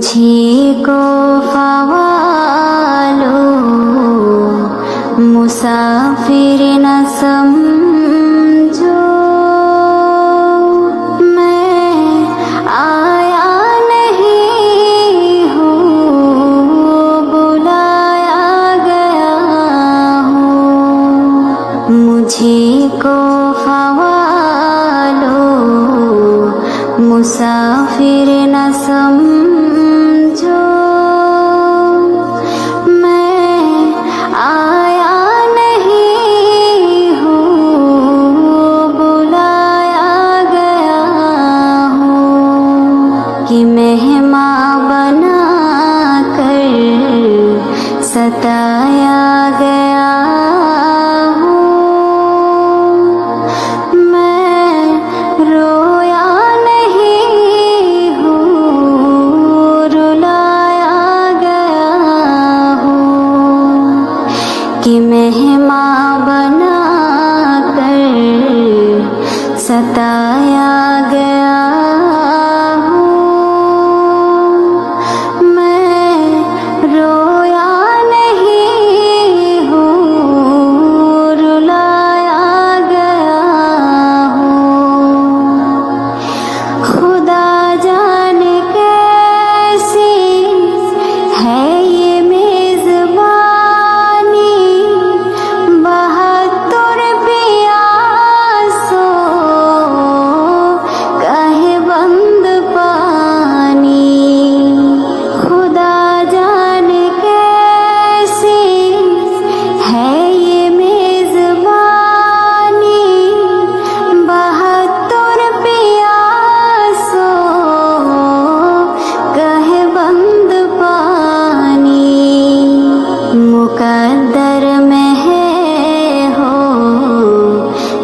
मुझे को फ़वालो मुसाफिर न समझो, मैं आया नहीं हूँ, बुलाया गया हूँ। मुझे को फ़वालो मुसाफिर न समझो, मैं आया नहीं हूँ, बुलाया गया हूँ। कि मेहमान बना कर सताया गया हूँ, मैं रोया नहीं हूँ, रुलाया गया हूँ। कि मेहमान बना कर सताया गया हूँ, मैं रोया नहीं हूँ, रुलाया गया हूँ। खुदा जाने कैसी है ये मेजबानी, बहत्तर प्यासों कहे बंद पानी। खुदा जाने कैसी है ये मेजबानी, बहत्तर प्यासों कहे बंद पानी। मुकद्दर में है हो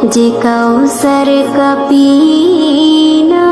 जे कौसर का पीना।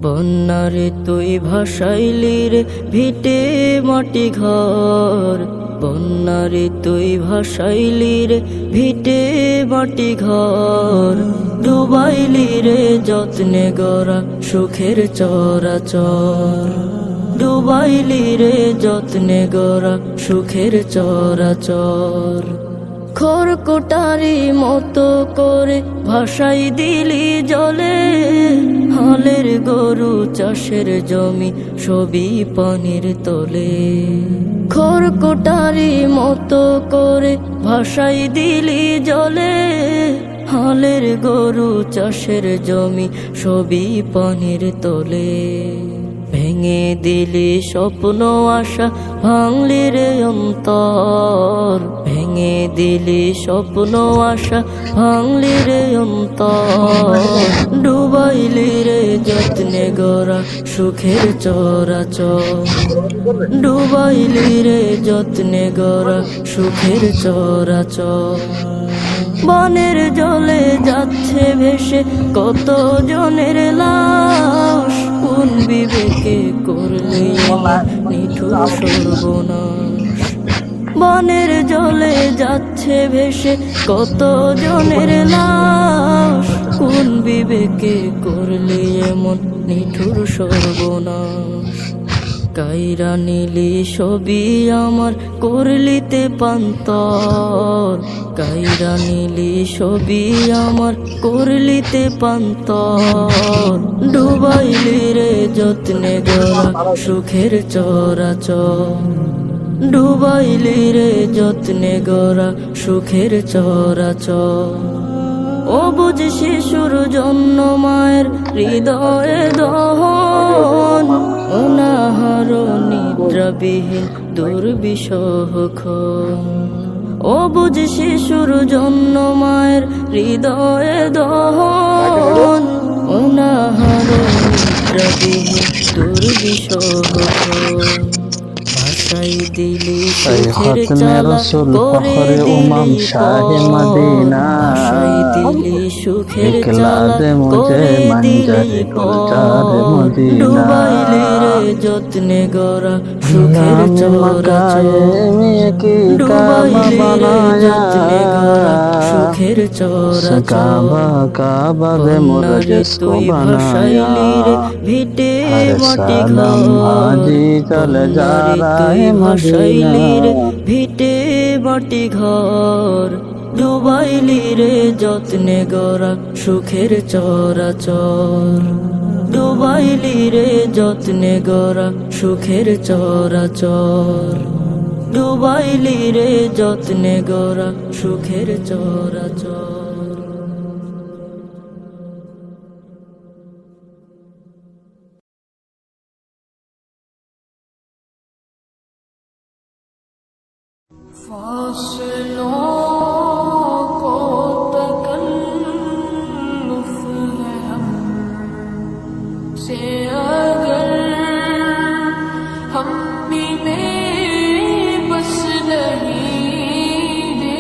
বন্যারে তুই ভাসাইলি রে ভিটে মাটি ঘর, বন্যারে তুই ভাসাইলি রে ভিটে মাটি ঘর। ডুবাইলি রে যত্নে গড়া সুখের চরাচর, ডুবাইলি রে যত্নে গড়া সুখের চরাচর। খড়কুটারি মতো করে ভাসাই দিলি জলে, হালের গরু চাষের জমি সবই পানির তলে। খড়কুটারি মতো করে ভাসাই দিলি জলে, হালের গরু চাষের জমি সবই পানির তলে। ভেঙে দিলি স্বপ্ন আশা ভাঙলি রে অন্তর, ভেঙে দিলি স্বপ্ন আশা ভাঙলি রে অন্তর। ডুবাইলি রে যত্নে গড়া সুখের চরাচর, ডুবাইলি রে যত্নে গড়া সুখের চরাচর। বনের জলে যাচ্ছে ভেসে কত জনের লাশ, কোন বিবেকে করলি নিঠুর সর্বনাশ। বনের জলে যাচ্ছে ভেসে কত জনের লাশ, কোন বিবেকে করলি এমন নিঠুর সর্বনাশ। কাইরা নিলি ছবি আমার করলিতে পান্তর, কাইরা নিলি ছবি আমার করলিতে পান্তর, ডুবাইলি রে যত্নে গড়া সুখের চরাচর, ডুবাইলি রে যত্নে গড়া সুখের চরাচর। ও বুঝ শিশুর জন্য মায়ের হৃদয়ে দহন, অনাহার নিদ্রাবিহীন দুর্বিষহ ক্ষণ। ও বুঝ শিশুর জন্য মায়ের হৃদয়ে দহন, অনাহার নিদ্রাবিহীন দুর্বিষহ ক্ষণ। ভাষাই দিলি সুখের চালা করে দিলি পর, ভাষাই দিলি সুখের চালা করে দিলি পর, ডুবাইলি রে যত্নে গড়া সুখের চরাচর, ডুবাইলি রে যত্নে গড়া সুখের চরাচর। কন্যারে তুই ভাসাইলি রে ভিটে মাটি ঘর, তুই ভাসাইলি রে ভিটে মাটি ঘর, ডুবাইলি রে যত্নে গড়া সুখের চরাচর, ডুবাইলি রে যত্নে গড়া সুখের চরাচর, ডুবাইলি রে যত্নে গড়া সুখের চরাচর। फासलों को तकल्लुफ है हमसे, अगर हम भी में बस नहीं दे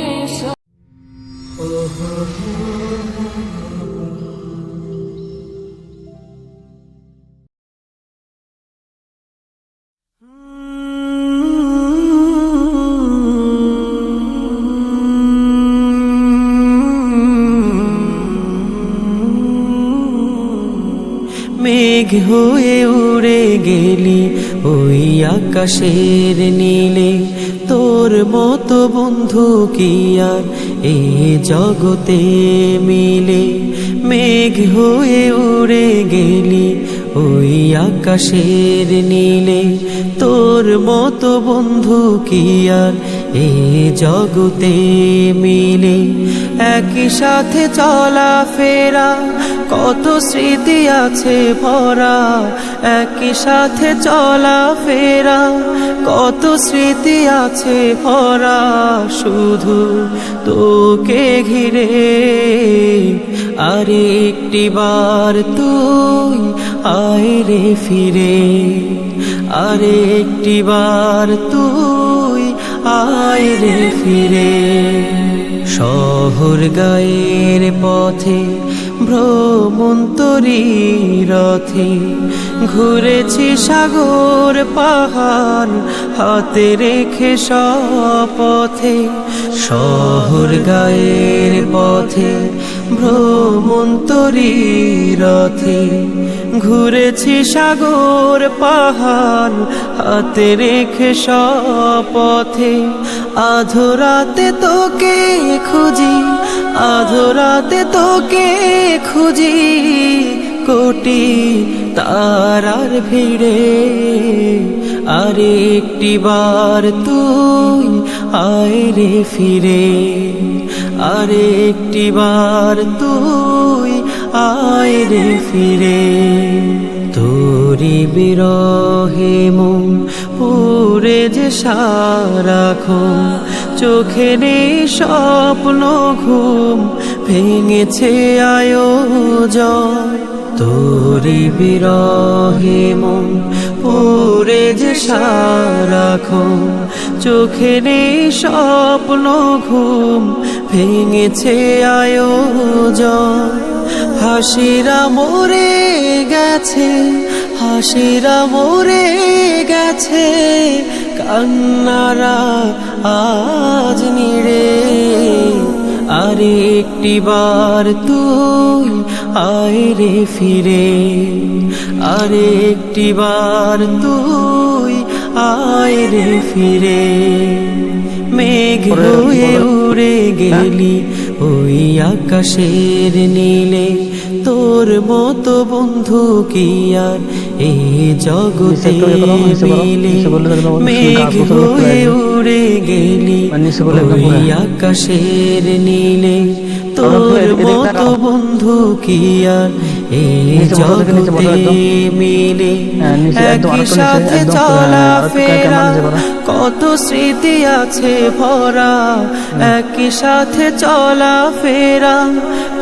মেঘ হয়ে উড়ে গেলি ওই আকাশের নীলে, তোর মতো বন্ধু কি আর এ জগতে মিলে। মেঘ হয়ে উড়ে গেলি ওই আকাশের নীলে, তোর মতো বন্ধু কি আর এ জগতে মিলে। একই সাথে চলা ফেরা কত স্মৃতি আছে ভরা, একই সাথে চলা ফেরা কত স্মৃতি আছে ভরা, শুধু তোকে ঘিরে। আরে একটি বার তুই আয় রে ফিরে, আরে একটি বার তুই আয় রে ফিরে। শহর গায়ের পথে ভ্রমন্তরী রথে, ঘুরেছি সাগর পাহাড় হাতে রেখে শপথে। শহর গায়ের পথে ভ্রমন্তরী রথে, ঘুরেছি সাগর পাহাড় হাতে রেখে শপথে। আধরাতে তোকে খুঁজি, আধরাতে তোকে খুঁজি, কোটি তারার ভিড়ে। আরে একটি বার তুই আয় রে ফিরে, আরে একটি বার তুই আয় রে ফিরে। তোরি বিরহে মন পুরে যে সারাক্ষণ, চোখে নেই স্বপ্ন ঘুম ভেঙেছে আয়োজন। তোরি বিরহে মন পুরে যে সারাক্ষণ, চোখে নেই স্বপ্ন ঘুম ভেঙেছে আয়োজন। হাসিরা মরে গেছে, হাসিরা মরে গেছে, কান্নারা আজ নিড়ে। আরে একটি বার তুই আয় রে ফিরে, আরে একটি বার তুই আয় রে ফিরে। মেঘ হয়ে উড়ে গেলি ওই আকাশের নীলে, তোর মতো বন্ধু কি আর এই জগতে মিলে। মেঘ হয়ে উড়ে গেলি ওই আকাশের নীলে, তোর মতো বন্ধু কি আর এই জগতে মিলে। একই সাথে চলা ফেরা কত স্মৃতি আছে ভরা, একই সাথে চলা ফেরা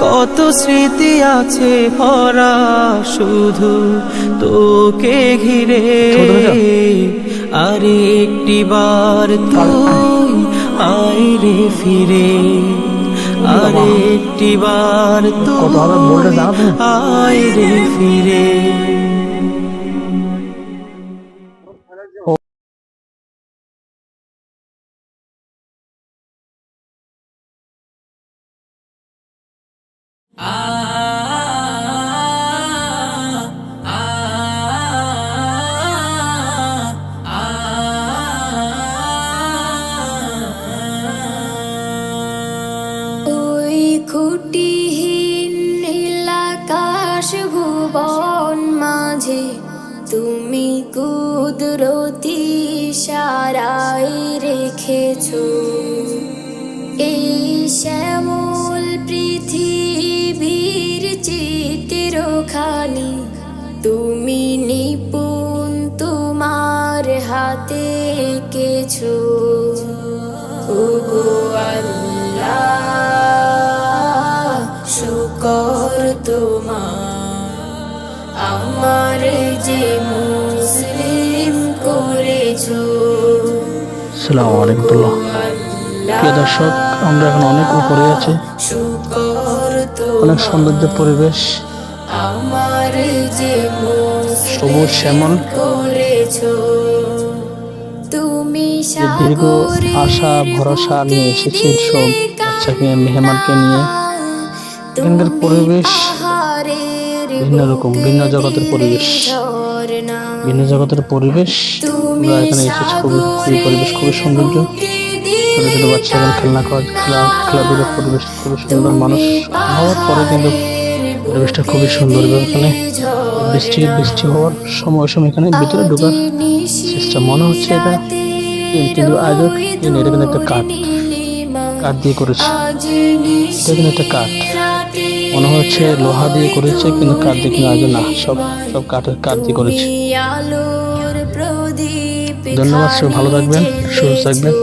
কত স্মৃতি আছে ভরা, শুধু তোকে ঘিরে। আরে একটি বার তুই আয় রে ফিরে, আরে একটি বার তুই আয় রে ফিরে। ওই খুঁটিহীন নীলাকাশ ভুবন মাঝে তুমি কুদরতি ইশারায় রেখেছো এই শ্যামল পৃথিবীর চিত্রখানি। তুমি নিপুণ তোমার হাতে এঁকেছো। ওগো আল্লাহ, শুকর তোমার, আমার যে মুসলিম করেছো। আসসালামু আলাইকুম। প্রিয় দর্শক, আমরা এখন অনেক উপরে আছি, অনেক সৌন্দর্য পরিবেশ, আমার যে সবুজ শ্যামল। করেছো তুমি। দীর্ঘ আশা ভরসা নিয়ে এসেছি সব বাচ্চাকে, মেহমানকে নিয়ে। এখানকার পরিবেশ ভিন্ন রকম, ভিন্ন জগতের পরিবেশ, ভিন্ন জগতের পরিবেশ। আমরা এখানে এসেছি, খুবই পরিবেশ খুবই সৌন্দর্য। ছোট ছোট বাচ্চা এখন খেলাধুলার পরিবেশ খুবই সুন্দর। মানুষ হওয়ার পরে কিন্তু পরিবেশটা খুবই সুন্দর। এখানে বৃষ্টি হওয়ার সময় এখানে ভিতরে ঢোকার সিস্টেম মনে হচ্ছে এটা, কিন্তু আজও এটা কিন্তু একটা কাঠ দিয়ে করেছে। এটা কিন্তু একটা কাঠ মনে হচ্ছে, লোহা দিয়ে করেছে, কিন্তু কাঠ দিয়ে কিন্তু আজও না, সব কাঠ দিয়ে করেছে। ধন্যবাদ, সব ভালো থাকবেন, সুস্থ থাকবেন।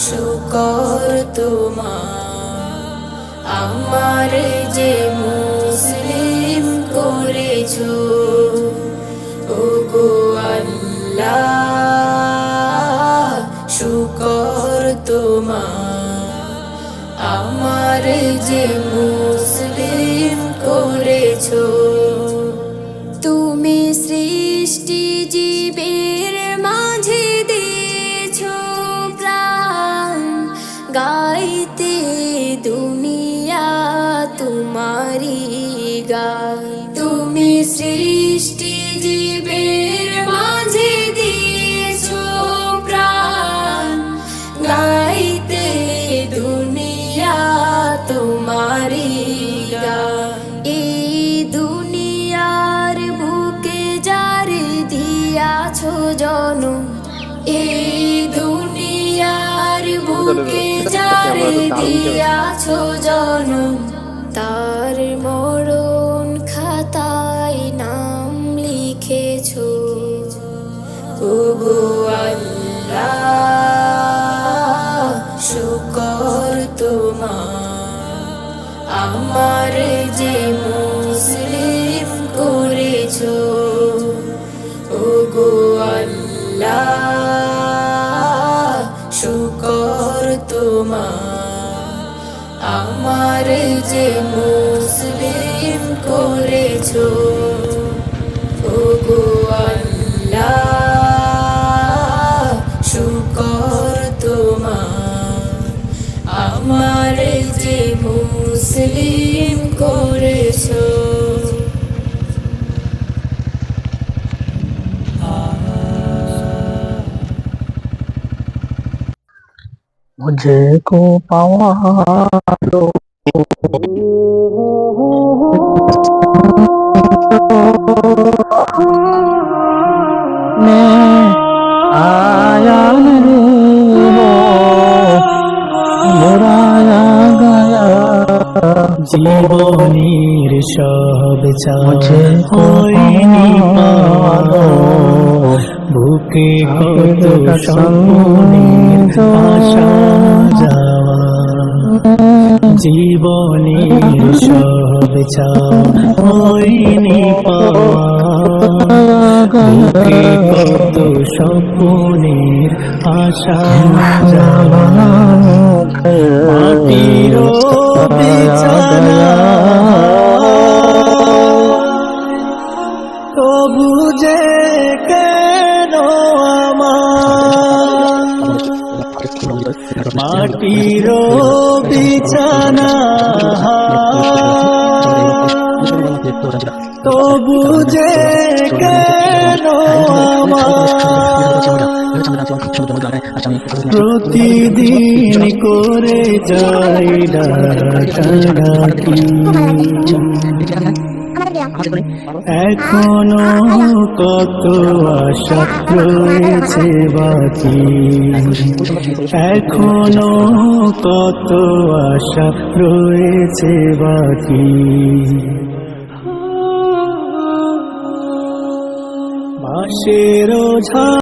শুকর তোমার, আমার যে মুসলিম করেছো। ওগো আল্লাহ, শুকর তোমার, আমার যে মুসলিম করেছো। তুমি সৃষ্টি জীবের মাঝে দিয়েছো প্রাণ, গাইতে দুনিয়া তোমারি গান। তুমি সৃষ্টি জীবের মাঝে দিয়েছো প্রাণ, গাইতে দুনিয়া তোমারি গান। এই দুনিয়ার বুকে যারে দিয়াছো জনম, এই দুনিয়ার বুকে যারে দিয়াছো জনম, তার মরণ খাতায় নাম লিখেছো। ওগো আল্লাহ, শুকর তোমার, আমার যে মুসলিম করেছো। ওগো আল্লাহ, শুকর তোমার, আমার যে মুসলিম করেছো। ওগো আল্লাহ, দিয়েছো मुझे को पावा दो मैं आया नहीं हो बुराया गया জীবনের সব मुझे को হয়নি पावा दो বুকে কত স্বপ্নের আশা যাওয়া জীবনের সব হয়নি পাওয়া বুকে কত স্বপ্নের আশা যাওয়া মাটির বিছানা তবু যে কেন আমার মাটির বিছানা তবু যে কেন আমার প্রতিদিন করে যাই ডাকাডাকি এখনো কত আশা রয়েছে বাকি এখনো কত আশা রয়েছে বাকি বাঁশের ঝাড়